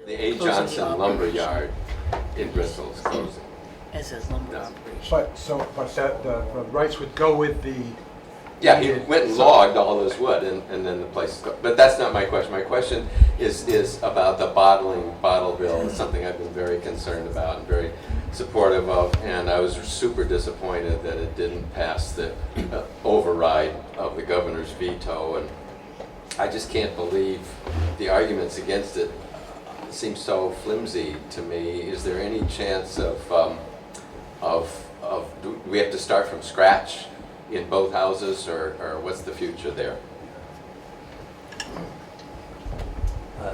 The A. Johnson lumber yard in Bristol is closing. It says lumber No. operation. But the rights would go with the. Yeah, he went and logged all his wood, and then the place is but that's not my question. My question is about the bottle bill. It's something I've been very concerned about and very supportive of, and I was super disappointed that it didn't pass the override of the governor's veto, and I just can't believe the arguments against it seem so flimsy to me. Is there any chance of do we have to start from scratch in both houses, or what's the future there?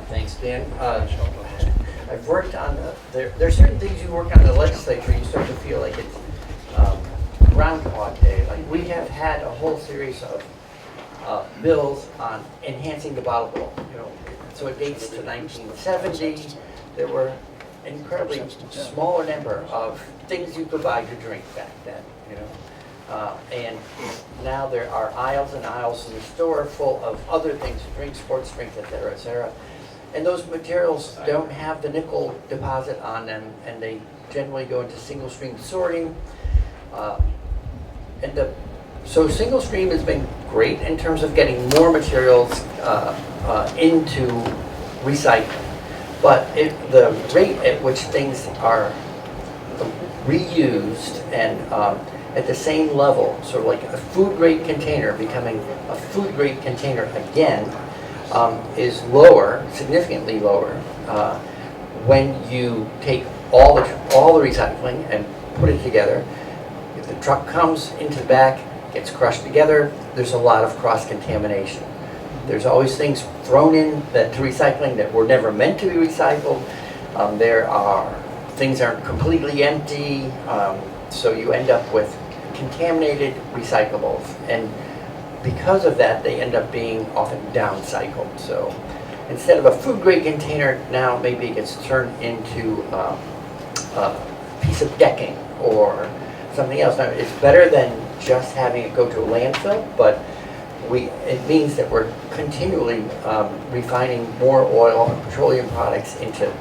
Thanks, Dan. I've worked on there are certain things you work on in the legislature, you start to feel like it's Groundhog Day. Like we have had a whole series of bills on enhancing the bottle bill. So it dates to 1970. There were incredibly smaller number of things you could buy to drink back then. And now there are aisles and aisles in the store full of other things to drink, sports drinks, et cetera, et cetera. And those materials don't have the nickel deposit on them, and they generally go into single stream sorting. So single stream has been great in terms of getting more materials into recycling. But the rate at which things are reused and at the same level, sort of like a food grade container becoming a food grade container again, is lower, significantly lower, when you take all the recycling and put it together. If the truck comes into the back, gets crushed together, there's a lot of cross-contamination. There's always things thrown in to recycling that were never meant to be recycled. Things aren't completely empty, so you end up with contaminated recyclables. And because of that, they end up being often downcycled. So instead of a food grade container, now maybe it gets turned into a piece of decking or something else. Now, it's better than just having it go to a landfill, but it means that we're continually refining more oil and petroleum products into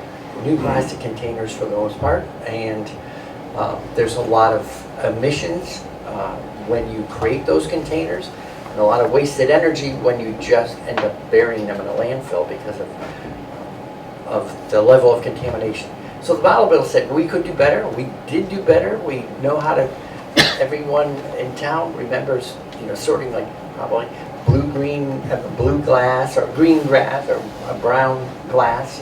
new plastic containers for the most part, and there's a lot of emissions when you create those containers, and a lot of wasted energy when you just end up burying them in a landfill because of the level of contamination. So the bottle bill said we could do better. We did do better. We know how to. Everyone in town remembers, sorting like probably blue glass or green glass or a brown glass,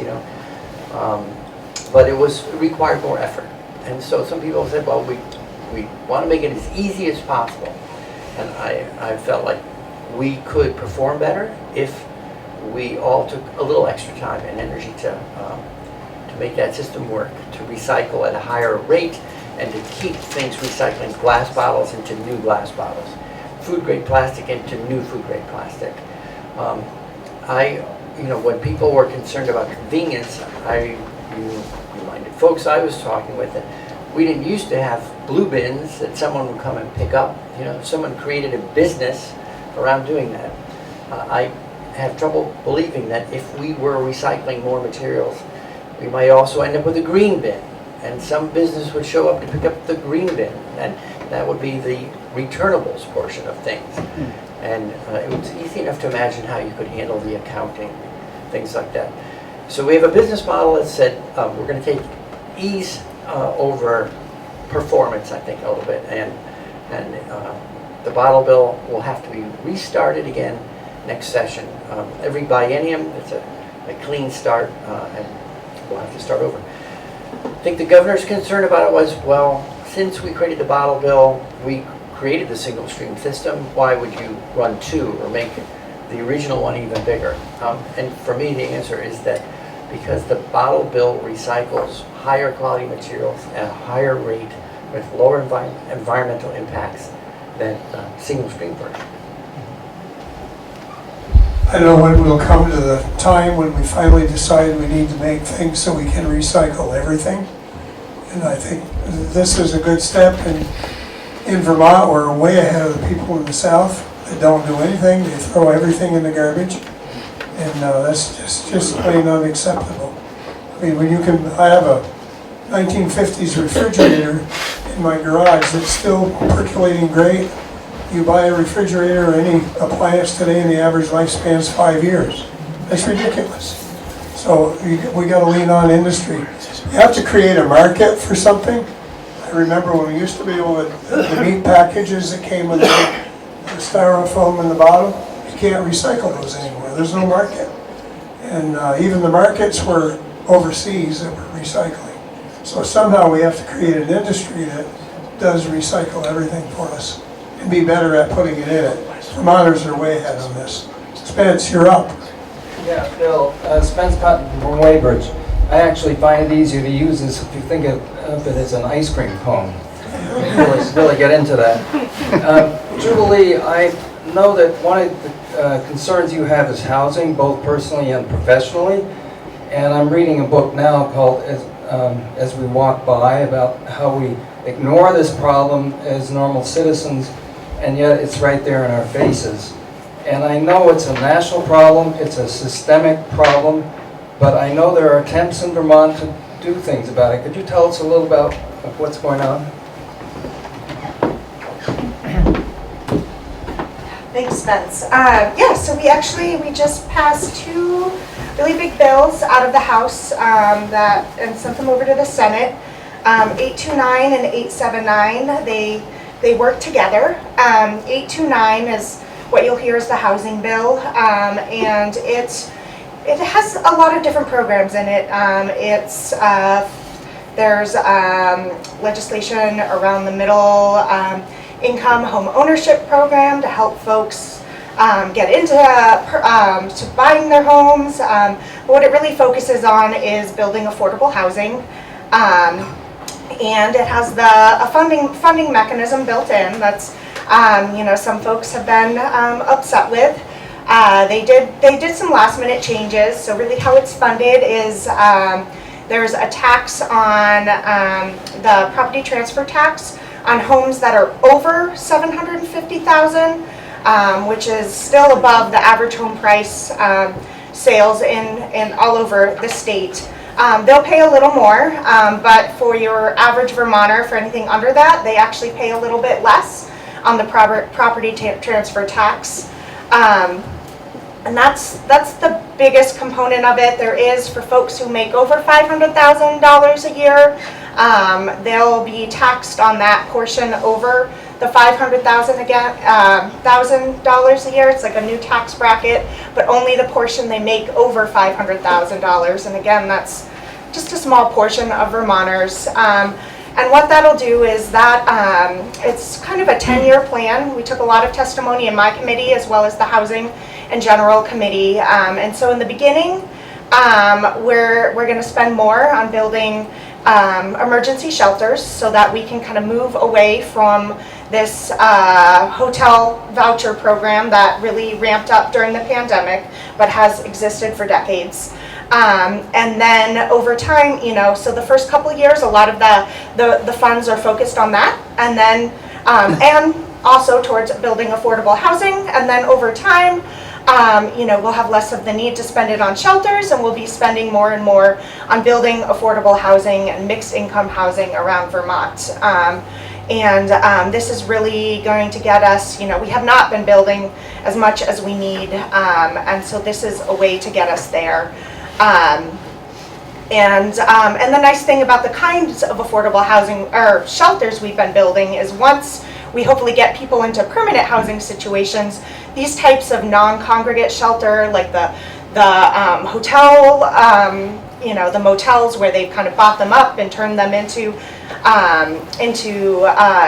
but it required more effort. And so some people said, well, we want to make it as easy as possible. And I felt like we could perform better if we all took a little extra time and energy to make that system work, to recycle at a higher rate and to keep things recycling glass bottles into new glass bottles, food grade plastic into new food grade plastic. When people were concerned about convenience, I reminded folks I was talking with that we didn't used to have blue bins that someone would come and pick up. Someone created a business around doing that. I have trouble believing that if we were recycling more materials, we might also end up with a green bin, and some business would show up to pick up the green bin, and that would be the returnables portion of things. And it was easy enough to imagine how you could handle the accounting, things like that. So we have a business model that said we're going to take ease over performance, I think, a little bit, and the bottle bill will have to be restarted again next session. Every biennium, it's a clean start, and we'll have to start over. I think the governor's concern about it was, well, since we created the bottle bill, we created the single stream system, why would you run two or make the original one even bigger? And for me, the answer is that because the bottle bill recycles higher quality materials at a higher rate with lower environmental impacts than the single stream version. I don't know when we'll come to the time when we finally decide we need to make things so we can recycle everything. And I think this is a good step. And in Vermont, we're way ahead of the people in the South that don't do anything. They throw everything in the garbage. And that's just plain unacceptable. I mean, I have a 1950s refrigerator in my garage that's still percolating great. You buy a refrigerator or any appliance today and the average lifespan is 5 years. That's ridiculous. So we got to lean on industry. You have to create a market for something. I remember when we used to be able to, the meat packages that came with the styrofoam in the bottom, you can't recycle those anymore. There's no market. And even the markets were overseas that were recycling. So somehow we have to create an industry that does recycle everything for us and be better at putting it in it. Vermonters are way ahead on this. Spence, you're up. Yeah, Bill, Spence Cotton from Weybridge. I actually find it easier to use this if you think of it as an ice cream cone. Really get into that. Jubilee, I know that one of the concerns you have is housing, both personally and professionally. And I'm reading a book now called As We Walk By, about how we ignore this problem as normal citizens, and yet it's right there in our faces. And I know it's a national problem, it's a systemic problem, but I know there are attempts in Vermont to do things about it. Could you tell us a little about what's going on? Thanks, Spence. So we just passed 2 really big bills out of the House and sent them over to the Senate. 829 and 879, they work together. 829 is what you'll hear is the housing bill, and it has a lot of different programs in it. There's legislation around the middle income home ownership program to help folks get into to buying their homes. But what it really focuses on is building affordable housing. And it has a funding mechanism built in that's some folks have been upset with. They did some last minute changes. So really how it's funded is there's a tax on the property transfer tax on homes that are over $750,000, which is still above the average home price sales in all over the state. They'll pay a little more, but for your average Vermonter, for anything under that, they actually pay a little bit less on the property transfer tax. And that's the biggest component of it. There is, for folks who make over $500,000 a year, they'll be taxed on that portion over the $500,000 again, $1,000 a year. It's like a new tax bracket, but only the portion they make over $500,000. And again, that's just a small portion of Vermonters. And what that'll do is that it's kind of a 10-year plan. We took a lot of testimony in my committee as well as the Housing and General Committee. And so in the beginning, we're going to spend more on building emergency shelters so that we can kind of move away from this hotel voucher program that really ramped up during the pandemic but has existed for decades. And then over time, so the first couple of years, a lot of the funds are focused on that, and then and also towards building affordable housing. And then over time, we'll have less of the need to spend it on shelters, and we'll be spending more and more on building affordable housing and mixed income housing around Vermont. This is really going to get us, we have not been building as much as we need, and so this is a way to get us there. And the nice thing about the kinds of affordable housing or shelters we've been building is once we hopefully get people into permanent housing situations, these types of non-congregate shelter, like the hotel, the motels where they've kind of bought them up and turned them into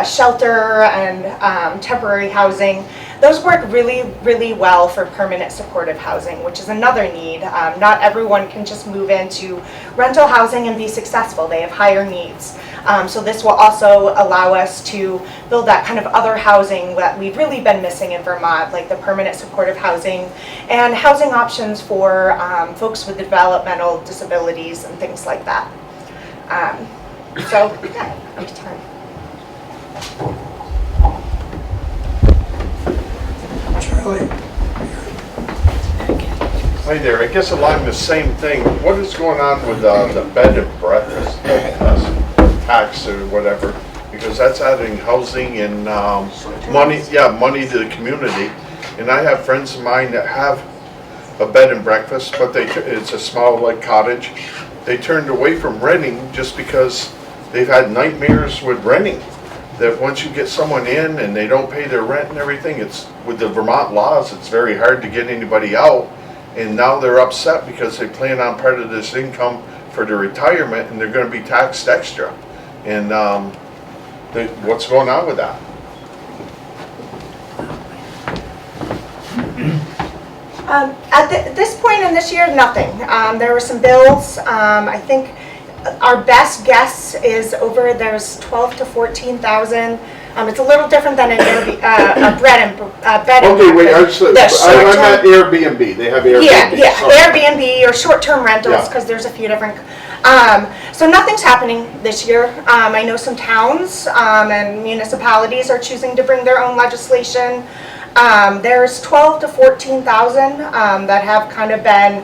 shelter and temporary housing. Those work really, really well for permanent supportive housing, which is another need. Not everyone can just move into rental housing and be successful. They have higher needs. So this will also allow us to build that kind of other housing that we've really been missing in Vermont, like the permanent supportive housing and housing options for folks with developmental disabilities and things like that. Next time. Charlie. Hi there, I guess along the same thing, what is going on with the bed and breakfast tax or whatever? Because that's adding housing and money, money to the community. And I have friends of mine that have a bed and breakfast, but it's a small like cottage. They turned away from renting just because they've had nightmares with renting. That once you get someone in and they don't pay their rent and everything, it's, with the Vermont laws, it's very hard to get anybody out. And now they're upset because they plan on part of this income for their retirement and they're gonna be taxed extra. And what's going on with that? At this point in this year, nothing. There were some bills. I think our best guess is there's 12 to 14,000. It's a little different than a bed and Okay, wait, breakfast. I'm at Airbnb, they have Airbnb. Yeah, Sorry. Airbnb or short-term rentals, Yeah. because there's a few different. So nothing's happening this year. I know some towns and municipalities are choosing to bring their own legislation. There's 12 to 14,000 that have kind of been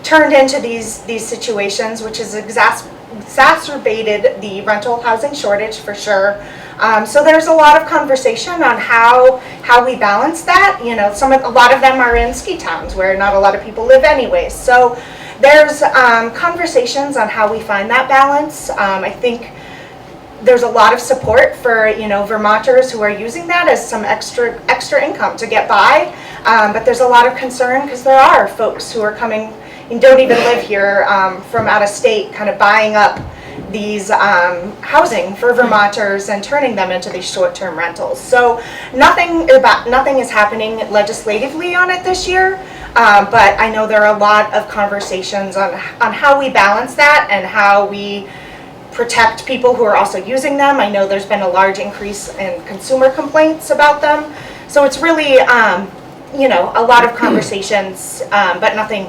turned into these situations, which has exacerbated the rental housing shortage for sure. So there's a lot of conversation on how we balance that. You know, a lot of them are in ski towns where not a lot of people live anyways. So there's conversations on how we find that balance. I think there's a lot of support for, Vermonters who are using that as some extra income to get by. But there's a lot of concern because there are folks who are coming and don't even live here from out of state, kind of buying up these housing for Vermonters and turning them into these short-term rentals. So nothing is happening legislatively on it this year, but I know there are a lot of conversations on how we balance that and how we protect people who are also using them. I know there's been a large increase in consumer complaints about them. So it's really, a lot of conversations, but nothing.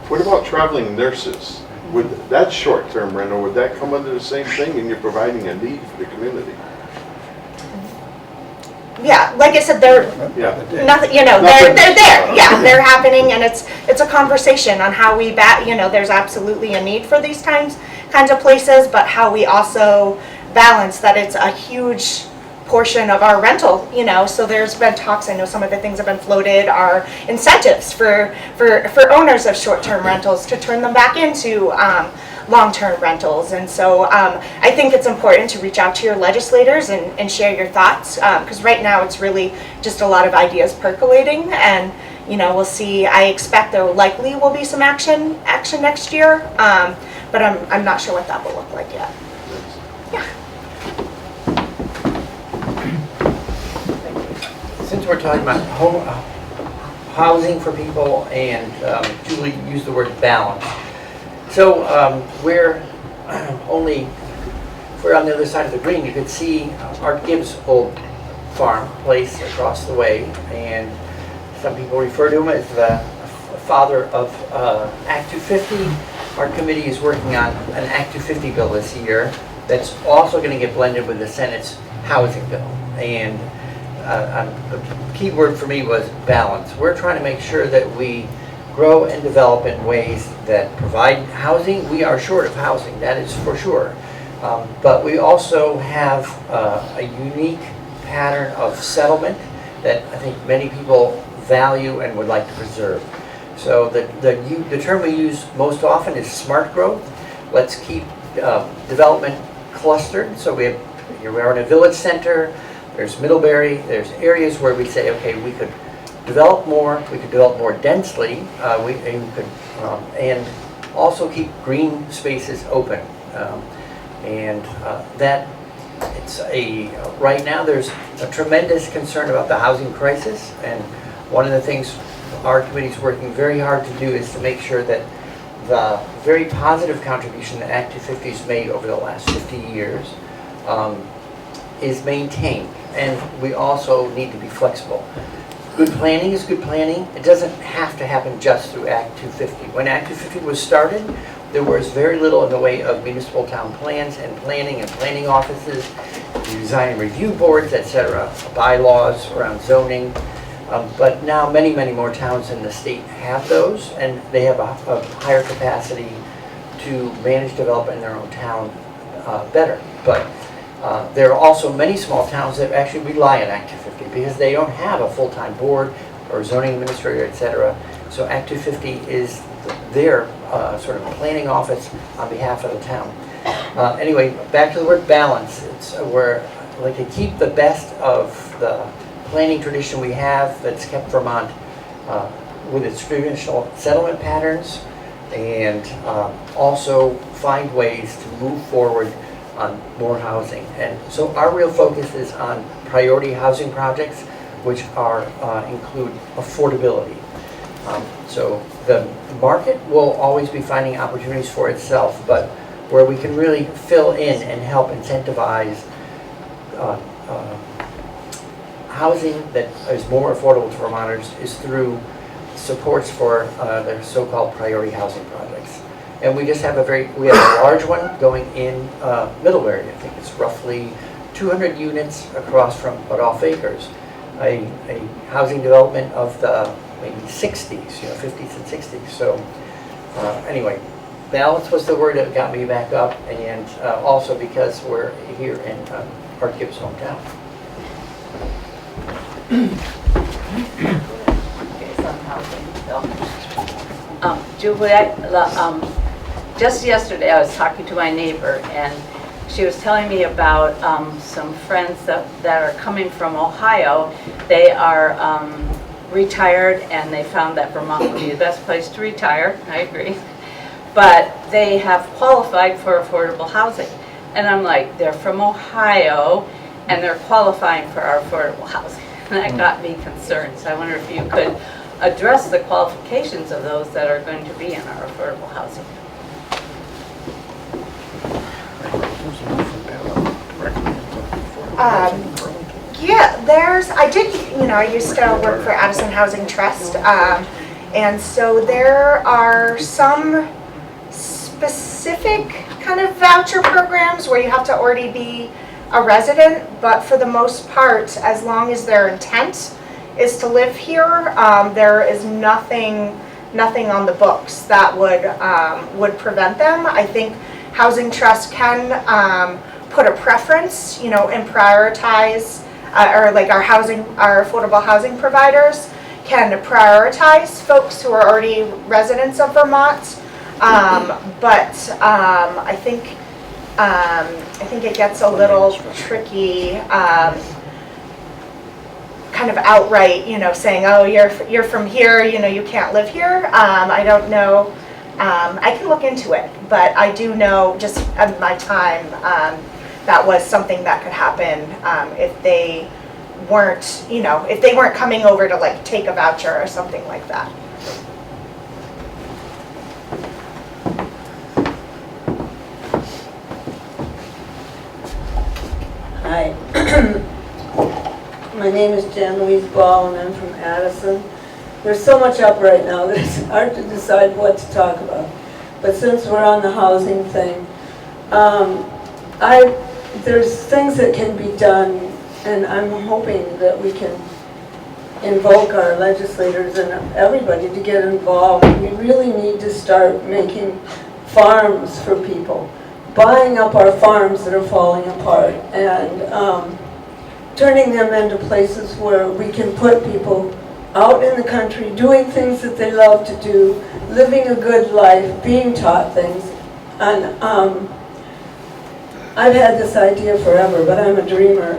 What about traveling nurses? Would that short-term rental, would that come under the same thing and you're providing a need for the community? Yeah, like I said, they're Yeah. nothing. They're there. Yeah, they're happening, and it's a conversation on how we there's absolutely a need for these kinds of places, but how we also balance that it's a huge portion of our rental. So there's been talks. I know some of the things have been floated are incentives for owners of short-term rentals to turn them back into long-term rentals. And so I think it's important to reach out to your legislators and share your thoughts, because right now it's really just a lot of ideas percolating, and we'll see. I expect there likely will be some action next year, but I'm not sure what that will look like yet. Yeah. Since we're talking about housing for people, and Julie used the word balance. So we're if we're on the other side of the green, you could see Art Gibbs' old farm place across the way, and some people refer to him as the father of Act 250. Our committee is working on an Act 250 bill this year that's also going to get blended with the Senate's housing bill. And the key word for me was balance. We're trying to make sure that we grow and develop in ways that provide housing. We are short of housing, that is for sure. But we also have a unique pattern of settlement that I think many people value and would like to preserve. So the term we use most often is smart growth. Let's keep development clustered. So we're in a village center. There's Middlebury, there's areas where we say, okay, we could develop more densely, and also keep green spaces open. Right now there's a tremendous concern about the housing crisis, and one of the things our committee is working very hard to do is to make sure that the very positive contribution that Act 250 has made over the last 50 years is maintained. And we also need to be flexible. Good planning is good planning. It doesn't have to happen just through Act 250. When Act 250 was started, there was very little in the way of municipal town plans and planning offices, design and review boards, etc., bylaws around zoning. But now many more towns in the state have those, and they have a higher capacity to manage development in their own town better. But there are also many small towns that actually rely on Act 250 because they don't have a full-time board or zoning administrator, etc. So Act 250 is their sort of planning office on behalf of the town. Anyway, back to the word balance. It's where like to keep the best of the planning tradition we have that's kept Vermont with its traditional settlement patterns, and also find ways to move forward on more housing. And so our real focus is on priority housing projects, which are include affordability. So the market will always be finding opportunities for itself, but where we can really fill in and help incentivize housing that is more affordable to Vermonters is through supports for the so-called priority housing projects. And we just have we have a large one going in Middlebury. I think it's roughly 200 units across from Budolph Acres, a housing development of the maybe 60s, 50s and 60s. So anyway, balance was the word that got me back up, and also because we're here in Art Gibbs' hometown. Juliet, just yesterday I was talking to my neighbor, and she was telling me about some friends that are coming from Ohio. They are retired, and they found that Vermont would be the best place to retire. I agree. But they have qualified for affordable housing. And I'm like, they're from Ohio, and they're qualifying for our affordable housing. And that got me concerned. So I wonder if you could address the qualifications of those that are going to be in our affordable housing. Yeah, I used to work for Addison Housing Trust, and so there are some specific kind of voucher programs where you have to already be a resident, but for the most part, as long as their intent is to live here, there is nothing on the books that would prevent them. I think Housing Trust can put a preference, and prioritize, or like our affordable housing providers can prioritize folks who are already residents of Vermont. But I think it gets a little tricky, kind of outright, saying, oh, you're from here, you can't live here. I don't know. I can look into it, but I do know just at my time that was something that could happen if they weren't coming over to like take a voucher or something like that. Hi. My name is Jan Louise Ball, and I'm from Addison. There's so much up right now that it's hard to decide what to talk about. But since we're on the housing thing, there's things that can be done, and I'm hoping that we can invoke our legislators and everybody to get involved. We really need to start making farms for people, buying up our farms that are falling apart, and turning them into places where we can put people out in the country doing things that they love to do, living a good life, being taught things. And I've had this idea forever, but I'm a dreamer,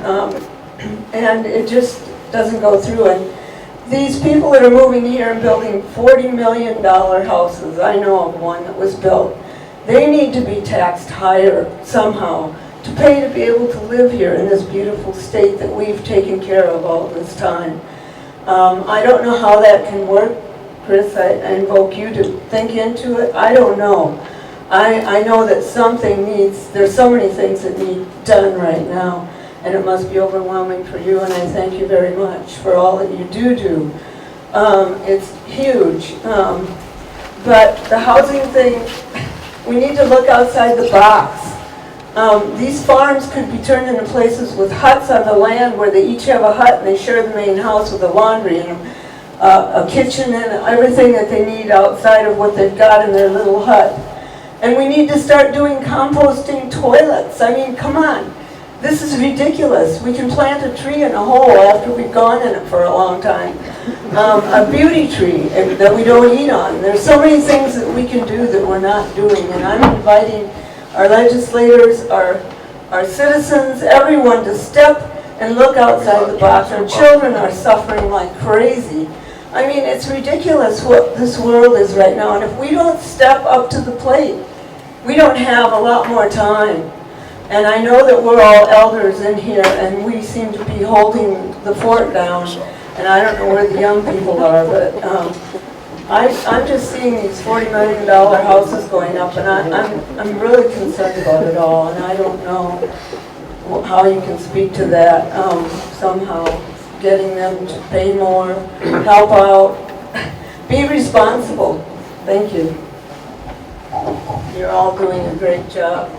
and it just doesn't go through. And these people that are moving here and building $40 million houses, I know of one that was built, they need to be taxed higher somehow to pay to be able to live here in this beautiful state that we've taken care of all this time. I don't know how that can work. Chris, I invoke you to think into it. I don't know. I know that there's so many things that need done right now, and it must be overwhelming for you, and I thank you very much for all that you do. It's huge. But the housing thing, we need to look outside the box. These farms could be turned into places with huts on the land where they each have a hut and they share the main house with a laundry and a kitchen and everything that they need outside of what they've got in their little hut. And we need to start doing composting toilets. I mean, come on. This is ridiculous. We can plant a tree in a hole after we've gone in it for a long time. A beauty tree that we don't eat on. There's so many things that we can do that we're not doing. And I'm inviting our legislators, our citizens, everyone to step and look outside the box. Our children are suffering like crazy. I mean, it's ridiculous what this world is right now. And if we don't step up to the plate, we don't have a lot more time. And I know that we're all elders in here, and we seem to be holding the fort down. And I don't know where the young people are, but I'm just seeing these $40 million houses going up, and I'm really concerned about it all. And I don't know how you can speak to that somehow, getting them to pay more, help out, be responsible. Thank you. You're all doing a great job.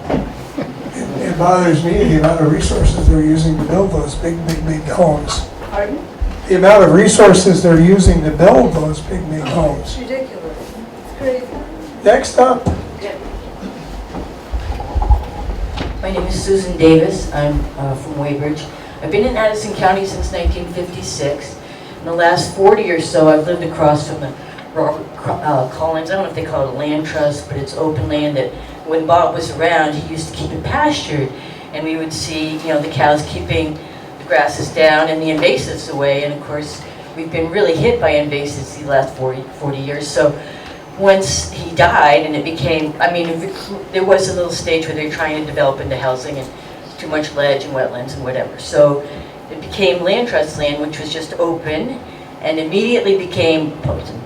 It bothers me the amount of resources they're using to build those big homes. Pardon? The amount of resources they're using to build those big homes. It's ridiculous. It's crazy. Next up. My name is Susan Davis. I'm from Weybridge. I've been in Addison County since 1956. In the last 40 or so, I've lived across from the Robert Collins. I don't know if they call it a land trust, but it's open land that when Bob was around, he used to keep it pastured. And we would see, the cows keeping the grasses down and the invasives away. And of course, we've been really hit by invasives the last 40 years. So once he died and it became, there was a little stage where they were trying to develop into housing and too much ledge and wetlands and whatever. So it became land trust land, which was just open, and immediately became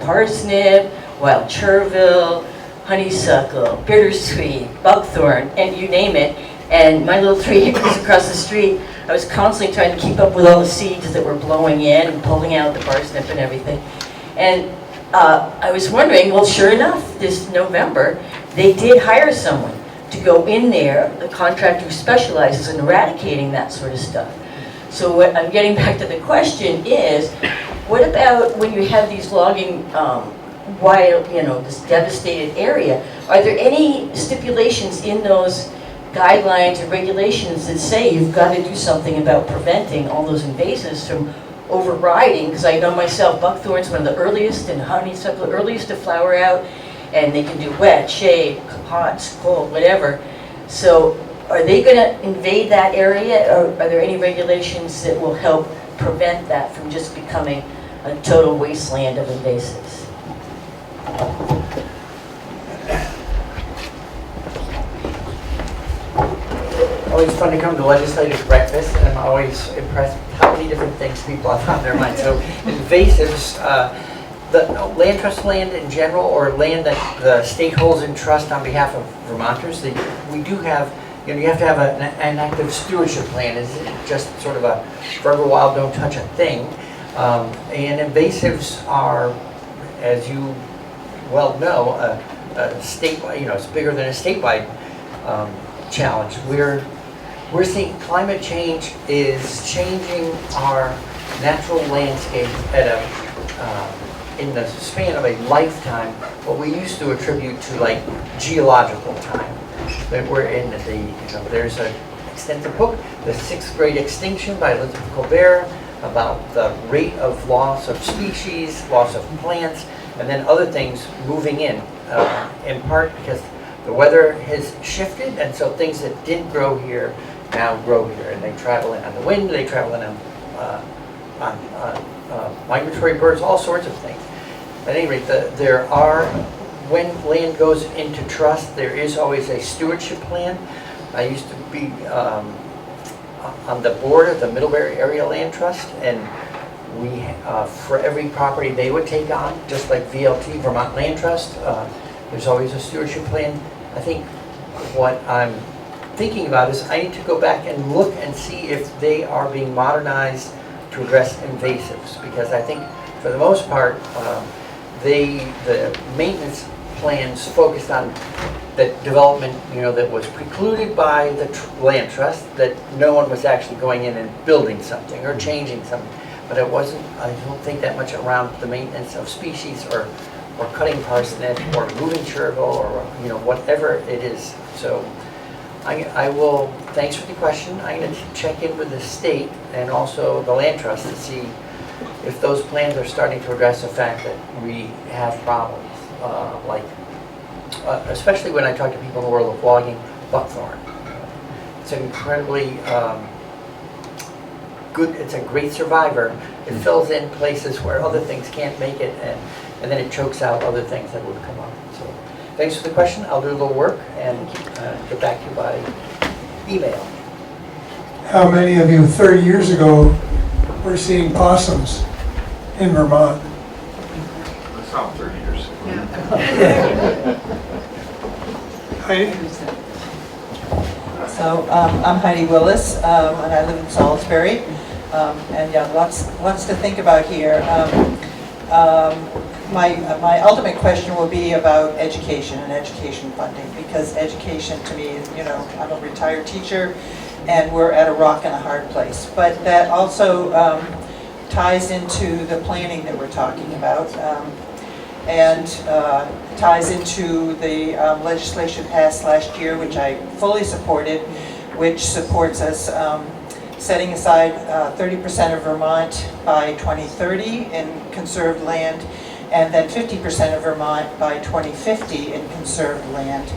parsnip, wild chervil, honeysuckle, bittersweet, buckthorn, and you name it. And my little 3 acres across the street, I was constantly trying to keep up with all the seeds that were blowing in and pulling out the parsnip and everything. And I was wondering, well, sure enough, this November, they did hire someone to go in there, the contractor who specializes in eradicating that sort of stuff. So what I'm getting back to the question is, what about when you have these logging wild, this devastated area, are there any stipulations in those guidelines or regulations that say you've got to do something about preventing all those invasives from overriding? Because I know myself, buckthorn's one of the earliest and honeysuckle earliest to flower out, and they can do wet, shade, hot, cold, whatever. So are they going to invade that area, or are there any regulations that will help prevent that from just becoming a total wasteland of invasives? Always fun to come to legislative breakfast, and I'm always impressed with how many different things people have on their mind. So invasives, the land trust land in general, or land that the state holds in trust on behalf of Vermonters, we do have, you have to have an active stewardship plan. It's just sort of a forever wild, don't touch a thing. And invasives are, as you well know, a statewide, it's bigger than a statewide challenge. We're seeing climate change is changing our natural landscape at in the span of a lifetime, what we used to attribute to like geological time. That we're in there's an extensive book, The Sixth Great Extinction by Elizabeth Colbert, about the rate of loss of species, loss of plants, and then other things moving in part because the weather has shifted, and so things that didn't grow here now grow here, and they travel in on the wind, they travel in on migratory birds, all sorts of things. At any rate, when land goes into trust, there is always a stewardship plan. I used to be on the board of the Middlebury Area Land Trust, and we, for every property they would take on, just like VLT, Vermont Land Trust, there's always a stewardship plan. I think what I'm thinking about is I need to go back and look and see if they are being modernized to address invasives, because I think for the most part, the maintenance plans focused on that development, that was precluded by the land trust, that no one was actually going in and building something or changing something. But it wasn't, I don't think, that much around the maintenance of species or cutting parsnip or moving chervil or, whatever it is. So I will, thanks for the question. I'm going to check in with the state and also the land trust to see if those plans are starting to address the fact that we have problems, especially when I talk to people who are logging buckthorn. It's an incredibly good, it's a great survivor. It fills in places where other things can't make it, and then it chokes out other things that would come up. So thanks for the question. I'll do a little work and get back to you by email. How many of you 30 years ago were seeing possums in Vermont? That's not 30 years. Heidi? So I'm Heidi Willis, and I live in Salisbury, and yeah, lots to think about here. My ultimate question will be about education and education funding, because education to me is, I'm a retired teacher, and we're at a rock and a hard place. But that also ties into the planning that we're talking about, and ties into the legislation passed last year, which I fully supported, which supports us setting aside 30% of Vermont by 2030 in conserved land, and then 50% of Vermont by 2050 in conserved land,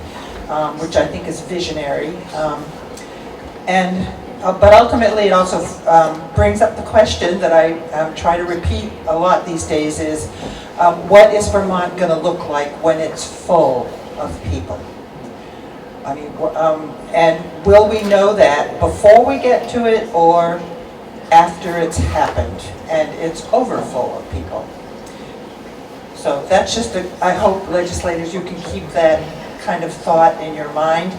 which I think is visionary. But ultimately, it also brings up the question that I try to repeat a lot these days is, what is Vermont going to look like when it's full of people? I mean, and will we know that before we get to it or after it's happened and it's overfull of people? So that's just I hope legislators, you can keep that kind of thought in your mind.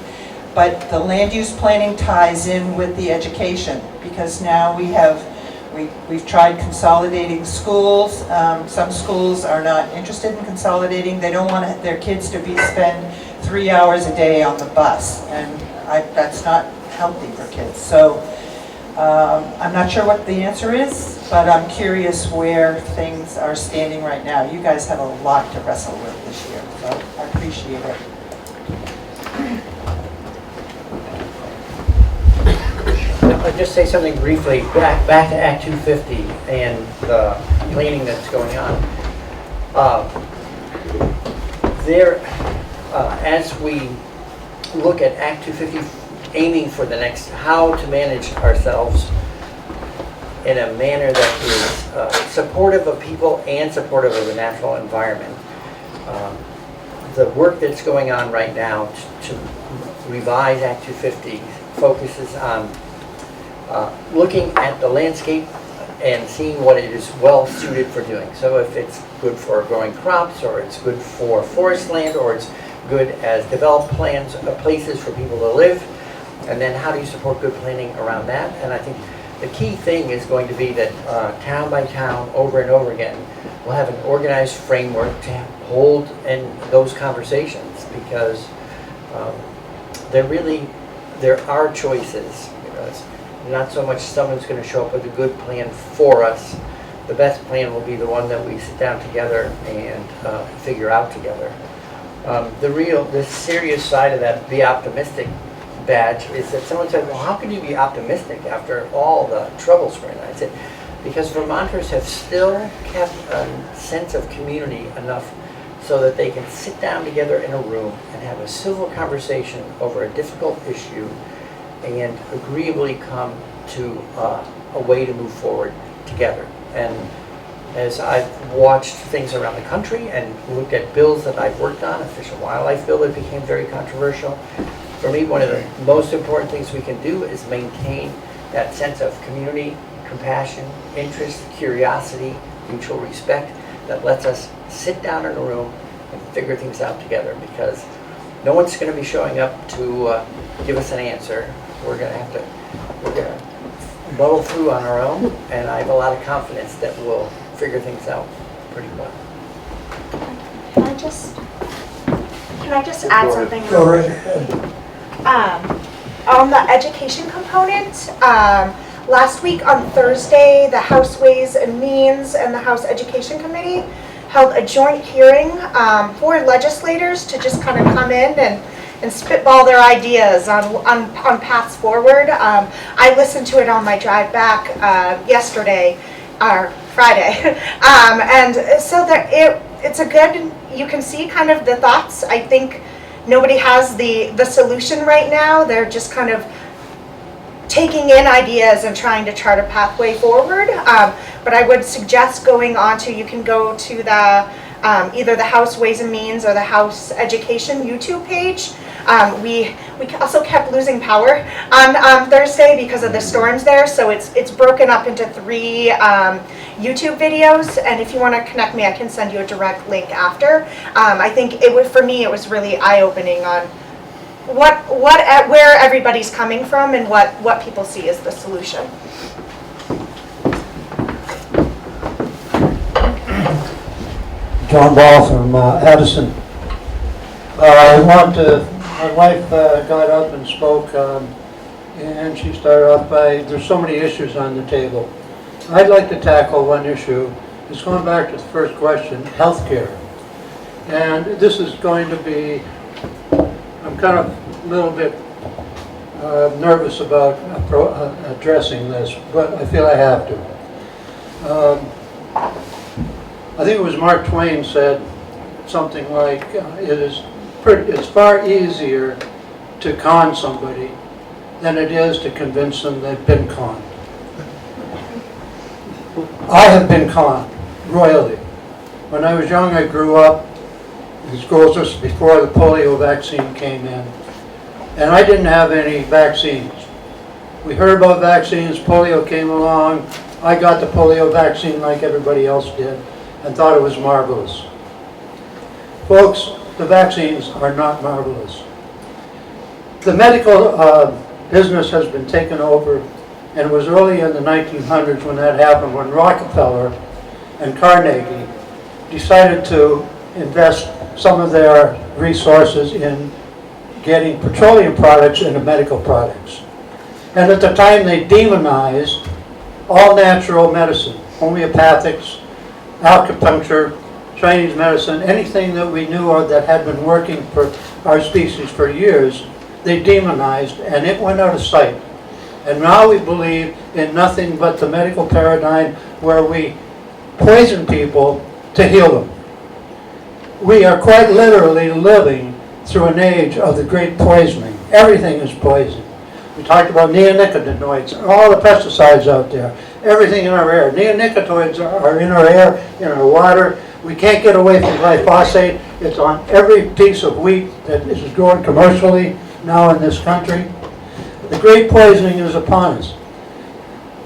But the land use planning ties in with the education, because now we've tried consolidating schools. Some schools are not interested in consolidating. They don't want their kids to spend 3 hours a day on the bus, and that's not healthy for kids. So I'm not sure what the answer is, but I'm curious where things are standing right now. You guys have a lot to wrestle with this year, so I appreciate it. I'll just say something briefly, back to Act 250 and the planning that's going on. As we look at Act 250, aiming for the next, how to manage ourselves in a manner that is supportive of people and supportive of the natural environment. The work that's going on right now to revise Act 250 focuses on looking at the landscape and seeing what it is well suited for doing. So if it's good for growing crops, or it's good for forest land, or it's good as developed places for people to live, and then how do you support good planning around that? And I think the key thing is going to be that town by town, over and over again, we'll have an organized framework to hold in those conversations, because there are choices. It's not so much someone's going to show up with a good plan for us. The best plan will be the one that we sit down together and figure out together. The serious side of that, be optimistic badge, is that someone said, well, how can you be optimistic after all the troubles we're in? I said, because Vermonters have still kept a sense of community enough so that they can sit down together in a room and have a civil conversation over a difficult issue and agreeably come to a way to move forward together. And as I've watched things around the country and looked at bills that I've worked on, a fish and wildlife bill that became very controversial, for me, one of the most important things we can do is maintain that sense of community, compassion, interest, curiosity, mutual respect that lets us sit down in a room and figure things out together, because no one's going to be showing up to give us an answer. We're going to muddle through on our own, and I have a lot of confidence that we'll figure things out pretty well. Can Can I just add something? Go right ahead. On the education component, last week on Thursday, the House Ways and Means and the House Education Committee held a joint hearing for legislators to just kind of come in and spitball their ideas on paths forward. I listened to it on my drive back yesterday, or Friday, and so it's a good, you can see kind of the thoughts. I think nobody has the solution right now. They're just kind of taking in ideas and trying to chart a pathway forward. But I would suggest going on to, you can go to the either the House Ways and Means or the House Education YouTube page. We also kept losing power on Thursday because of the storms there, so it's broken up into 3 YouTube videos, and if you want to connect me, I can send you a direct link after. I think for me, it was really eye-opening on where everybody's coming from and what people see as the solution. John Ball from Addison. My wife got up and spoke, and she started off by, there's so many issues on the table. I'd like to tackle one issue. It's going back to the first question, healthcare. And this is going to be, I'm kind of a little bit nervous about addressing this, but I feel I have to. I think it was Mark Twain said something like, it's far easier to con somebody than it is to convince them they've been conned. I have been conned, royally. When I was young, I grew up, this goes just before the polio vaccine came in, and I didn't have any vaccines. We heard about vaccines, polio came along, I got the polio vaccine like everybody else did, and thought it was marvelous. Folks, the vaccines are not marvelous. The medical business has been taken over, and it was early in the 1900s when that happened, when Rockefeller and Carnegie decided to invest some of their resources in getting petroleum products into medical products. And at the time they demonized all natural medicine, homeopathics, acupuncture, Chinese medicine, anything that we knew of that had been working for our species for years, they demonized, and it went out of sight. And now we believe in nothing but the medical paradigm where we poison people to heal them. We are quite literally living through an age of the great poisoning. Everything is poison. We talked about neonicotinoids, all the pesticides out there, everything in our air. Neonicotinoids are in our air, in our water. We can't get away from glyphosate. It's on every piece of wheat that is grown commercially now in this country. The great poisoning is upon us.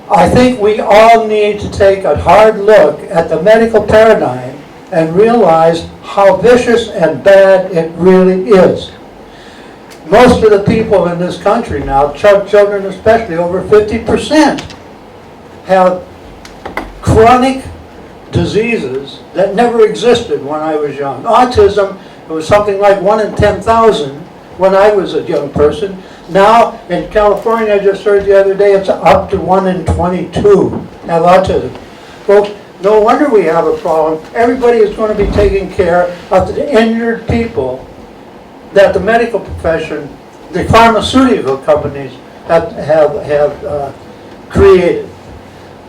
I think we all need to take a hard look at the medical paradigm and realize how vicious and bad it really is. Most of the people in this country now, children especially, over 50%, have chronic diseases that never existed when I was young. Autism, it was something like 1 in 10,000 when I was a young person. Now, in California, I just heard the other day, it's up to 1 in 22 have autism. Folks, no wonder we have a problem. Everybody is going to be taking care of the injured people that the medical profession, the pharmaceutical companies have created.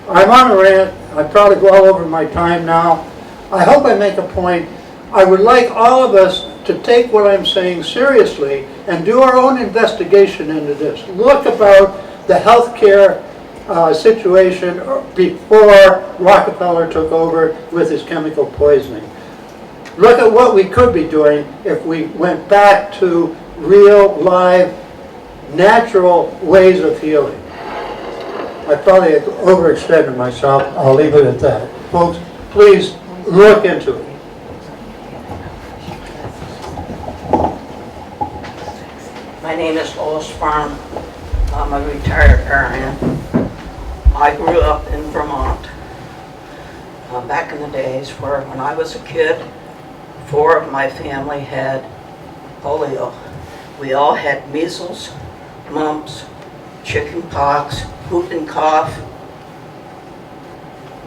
I'm on a rant. I probably go all over my time now. I hope I make a point. I would like all of us to take what I'm saying seriously and do our own investigation into this. Look about the healthcare situation before Rockefeller took over with his chemical poisoning. Look at what we could be doing if we went back to real, live, natural ways of healing. I probably overextended myself. I'll leave it at that. Folks, please look into it. My name is Lois Farm. I'm a retired RN. I grew up in Vermont back in the days where when I was a kid, 4 of my family had polio. We all had measles, mumps, chicken pox, whooping cough.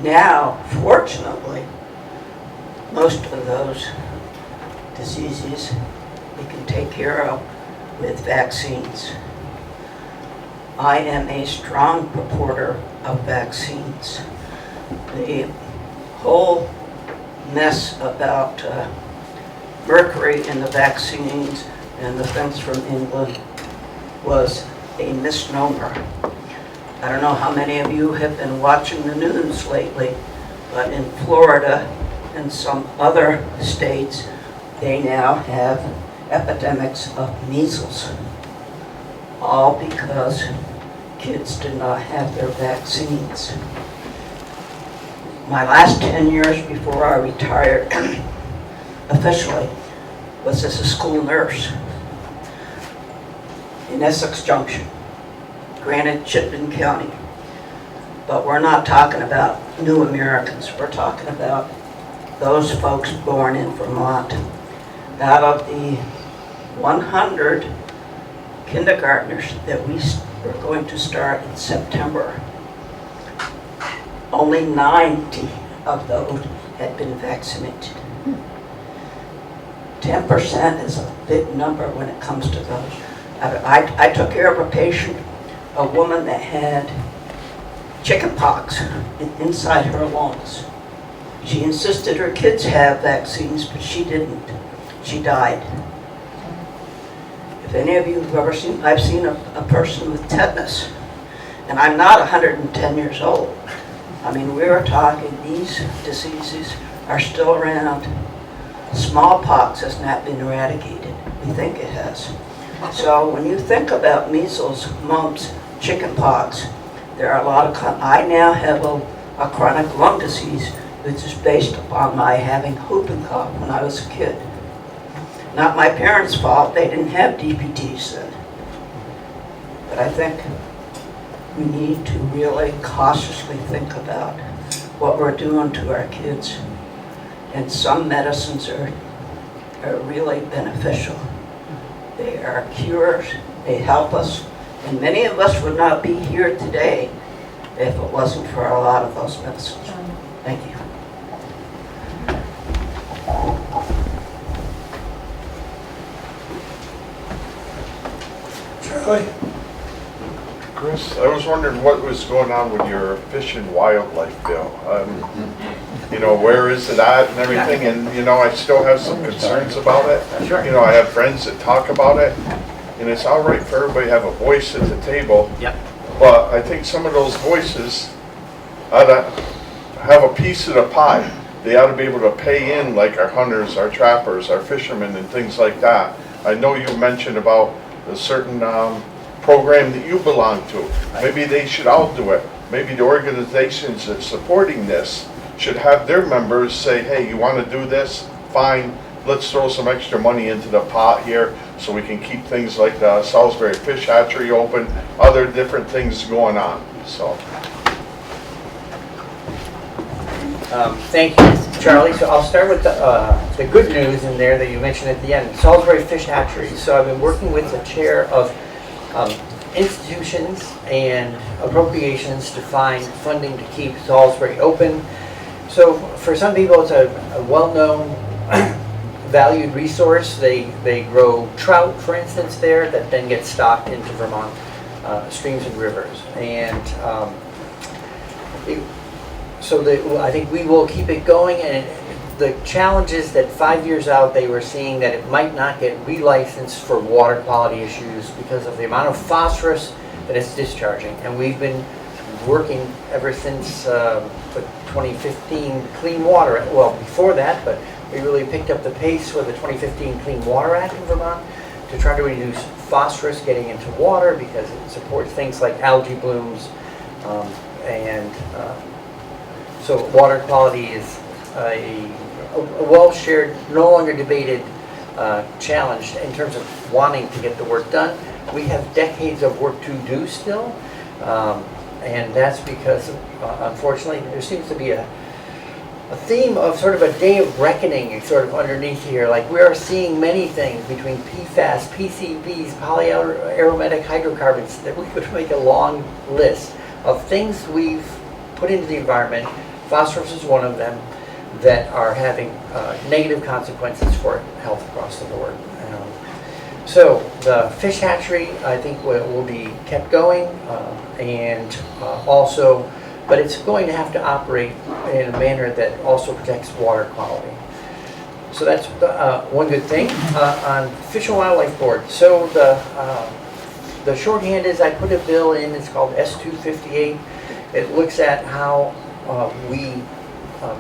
Now, fortunately, most of those diseases we can take care of with vaccines. I am a strong supporter of vaccines. The whole mess about mercury in the vaccines and the things from England was a misnomer. I don't know how many of you have been watching the news lately, but in Florida and some other states, they now have epidemics of measles, all because kids did not have their vaccines. My last 10 years before I retired officially was as a school nurse in Essex Junction, granted Chittenden County. But we're not talking about new Americans. We're talking about those folks born in Vermont. Out of the 100 kindergartners that we were going to start in September, only 90 of those had been vaccinated. 10% is a big number when it comes to those. I took care of a patient, a woman that had chicken pox inside her lungs. She insisted her kids have vaccines, but she didn't. She died. If any of you have ever seen, I've seen a person with tetanus, and I'm not 110 years old. I mean, we're talking, these diseases are still around. Smallpox has not been eradicated. We think it has. So when you think about measles, mumps, chicken pox, there are a lot of, I now have a chronic lung disease which is based upon my having whooping cough when I was a kid. Not my parents' fault, they didn't have DVDs then. But I think we need to really cautiously think about what we're doing to our kids. And some medicines are really beneficial. They are cures, they help us, and many of us would not be here today if it wasn't for a lot of those medicines. Thank you. Charlie? Chris, I was wondering what was going on with your fish and wildlife bill. You know, where is it at and everything, and you know, I still have some concerns about it. Sure. You know, I have friends that talk about it, and it's all right for everybody to have a voice at the table. Yep. But I think some of those voices ought to have a piece of the pie. They ought to be able to pay in, like our hunters, our trappers, our fishermen, and things like that. I know you mentioned about a certain program that you belong to. Maybe they should all do it. Maybe the organizations that's supporting this should have their members say, hey, you want to do this? Fine, let's throw some extra money into the pot here so we can keep things like the Salisbury Fish Hatchery open, other different things going on, so. Thank you, Charlie. So I'll start with the good news in there that you mentioned at the end, Salisbury Fish Hatchery. So I've been working with the chair of institutions and appropriations to find funding to keep Salisbury open. So for some people, it's a well-known, valued resource. They grow trout, for instance, there that then get stocked into Vermont streams and rivers. And I think we will keep it going. And the challenge is that 5 years out, they were seeing that it might not get relicensed for water quality issues because of the amount of phosphorus that it's discharging. And we've been working ever since the 2015 Clean Water, well, before that, but we really picked up the pace with the 2015 Clean Water Act in Vermont to try to reduce phosphorus getting into water because it supports things like algae blooms. So water quality is a well-shared, no longer debated challenge in terms of wanting to get the work done. We have decades of work to do still, and that's because, unfortunately, there seems to be a theme of sort of a day of reckoning is sort of underneath here. Like we are seeing many things between PFAS, PCBs, polyaromatic hydrocarbons, that we could make a long list of things we've put into the environment. Phosphorus is one of them that are having negative consequences for health across the board. So the fish hatchery, I think, will be kept going, and also, but it's going to have to operate in a manner that also protects water quality. So that's one good thing. On Fish and Wildlife Board, so the shorthand is I put a bill in, it's called S-258. It looks at how we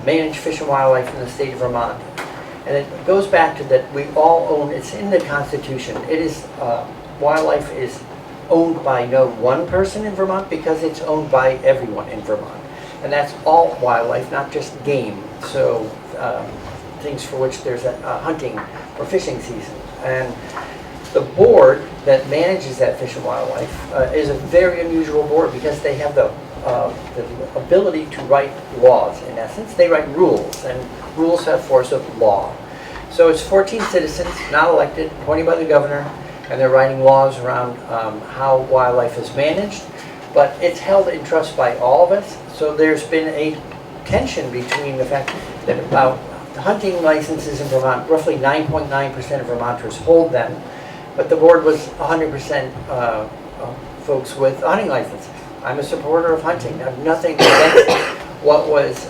manage fish and wildlife in the state of Vermont. And it goes back to that we all own, it's in the Constitution. It is, wildlife is owned by no one person in Vermont because it's owned by everyone in Vermont. And that's all wildlife, not just game. So things for which there's a hunting or fishing season. And the board that manages that fish and wildlife is a very unusual board because they have the ability to write laws. In essence, they write rules, and rules have force of law. So it's 14 citizens, not elected, appointed by the governor, and they're writing laws around how wildlife is managed. But it's held in trust by all of us. So there's been a tension between the fact that about hunting licenses in Vermont, roughly 9.9% of Vermonters hold them, but the board was 100% folks with hunting licenses. I'm a supporter of hunting. I have nothing against it. What was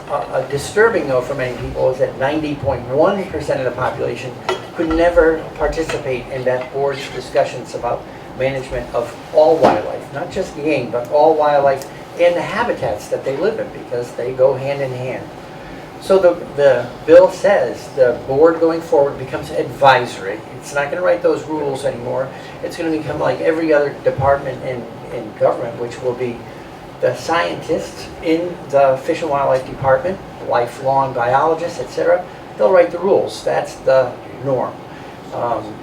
disturbing, though, for many people is that 90.1% of the population could never participate in that board's discussions about management of all wildlife, not just game, but all wildlife and the habitats that they live in, because they go hand in hand. So the bill says the board going forward becomes advisory. It's not going to write those rules anymore. It's going to become like every other department in government, which will be the scientists in the Fish and Wildlife Department, lifelong biologists, etc. They'll write the rules. That's the norm.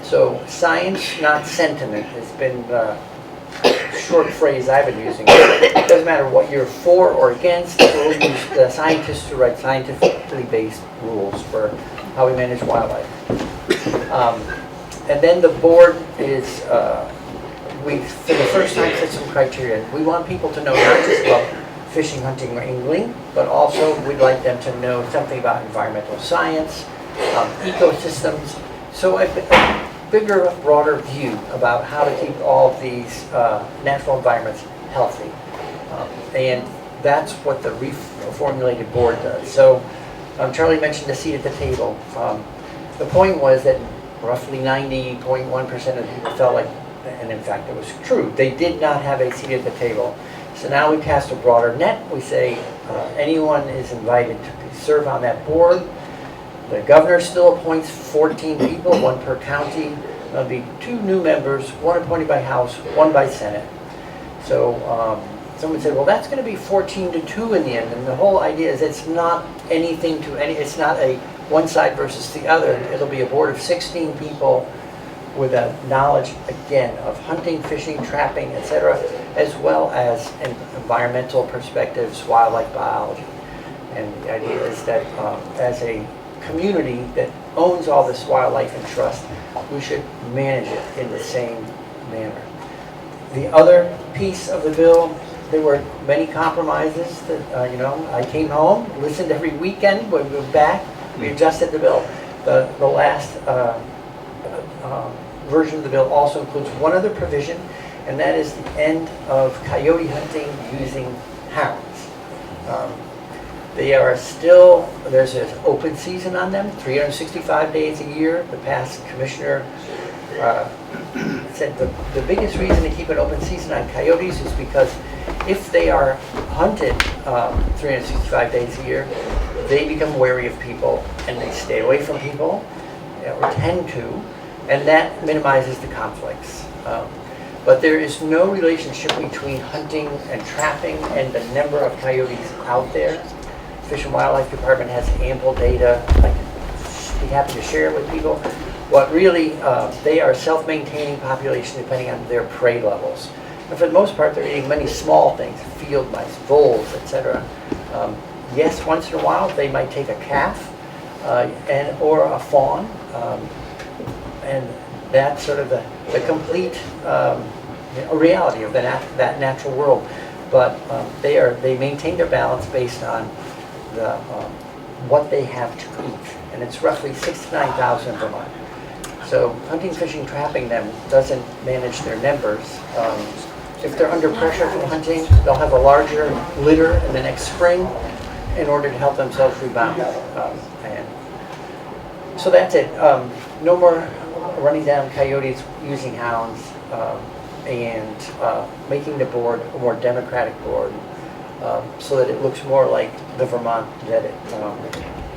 So science, not sentiment, has been the short phrase I've been using. It doesn't matter what you're for or against, we'll use the scientists to write scientifically based rules for how we manage wildlife. And then the board is, we, for the first time, set some criteria. We want people to know not just about fishing, hunting, or angling, but also we'd like them to know something about environmental science, ecosystems. So a bigger, broader view about how to keep all of these natural environments healthy. And that's what the reformulated board does. So Charlie mentioned the seat at the table. The point was that roughly 90.1% of people felt like, and in fact it was true, they did not have a seat at the table. So now we cast a broader net. We say anyone is invited to serve on that board. The governor still appoints 14 people, one per county. There'll be 2 new members, one appointed by House, one by Senate. So someone said, well, that's going to be 14-2 in the end. And the whole idea is it's not anything to any, it's not a one side versus the other. It'll be a board of 16 people with a knowledge, again, of hunting, fishing, trapping, etc., as well as environmental perspectives, wildlife biology. And the idea is that as a community that owns all this wildlife in trust, we should manage it in the same manner. The other piece of the bill, there were many compromises that, I came home, listened every weekend, when we were back, we adjusted the bill. The last version of the bill also includes one other provision, and that is the end of coyote hunting using hounds. They are still, there's an open season on them, 365 days a year. The past commissioner said the biggest reason to keep an open season on coyotes is because if they are hunted 365 days a year, they become wary of people and they stay away from people, or tend to, and that minimizes the conflicts. But there is no relationship between hunting and trapping and the number of coyotes out there. Fish and Wildlife Department has ample data. I'd be happy to share it with people. What really, they are a self-maintaining population depending on their prey levels. And for the most part, they're eating many small things, field mice, voles, etc. yes, once in a while, they might take a calf or a fawn, and that's sort of the complete reality of that natural world. But they maintain their balance based on what they have to eat, and it's roughly 6,000 to 9,000 in Vermont. So hunting, fishing, trapping them doesn't manage their numbers. If they're under pressure from hunting, they'll have a larger litter in the next spring in order to help themselves rebound. And so that's it. No more running down coyotes using hounds, and making the board a more democratic board, so that it looks more like the Vermont that it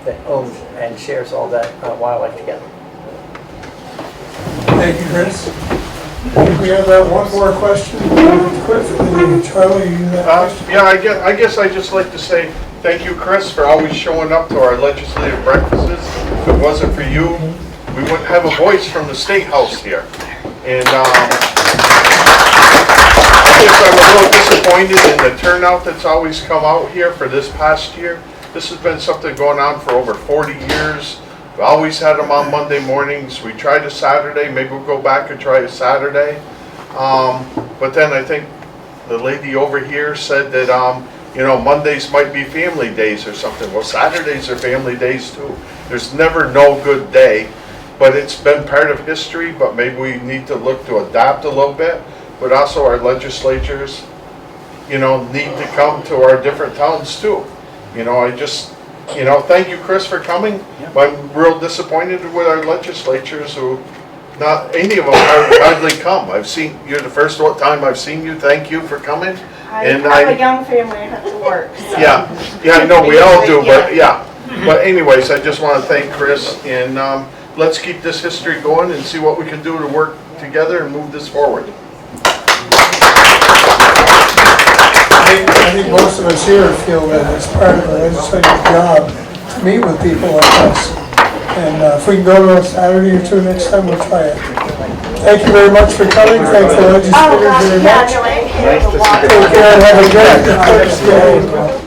that owns and shares all that wildlife together. Thank you, Chris. We have one more question. Charlie, you have that question? Yeah, I guess I'd just like to say thank you, Chris, for always showing up to our legislative breakfasts. If it wasn't for you, we wouldn't have a voice from the State House here. And I guess I'm a little disappointed in the turnout that's always come out here for this past year. This has been something going on for over 40 years. We always had them on Monday mornings. We tried a Saturday. Maybe we'll go back and try a Saturday. But then I think the lady over here said that, Mondays might be family days or something. Well, Saturdays are family days too. There's never no good day, but it's been part of history, but maybe we need to look to adapt a little bit. But also our legislatures, need to come to our different towns too. Thank you, Chris, for coming. Yep. I'm real disappointed with our legislatures who, not any of them hardly come. You're the first time I've seen you. Thank you for coming. I have a young family, I have to work. So. Yeah, I know we all do, but yeah. But anyways, I just want to thank Chris, and let's keep this history going and see what we can do to work together and move this forward. I think most of us here feel that it's part of the legislative job to meet with people like us. And if we can go to a Saturday or two next time, we'll try it. Thank you very much for coming. Thank the legislators very much. Nice to see you. Take care and have a good Thursday.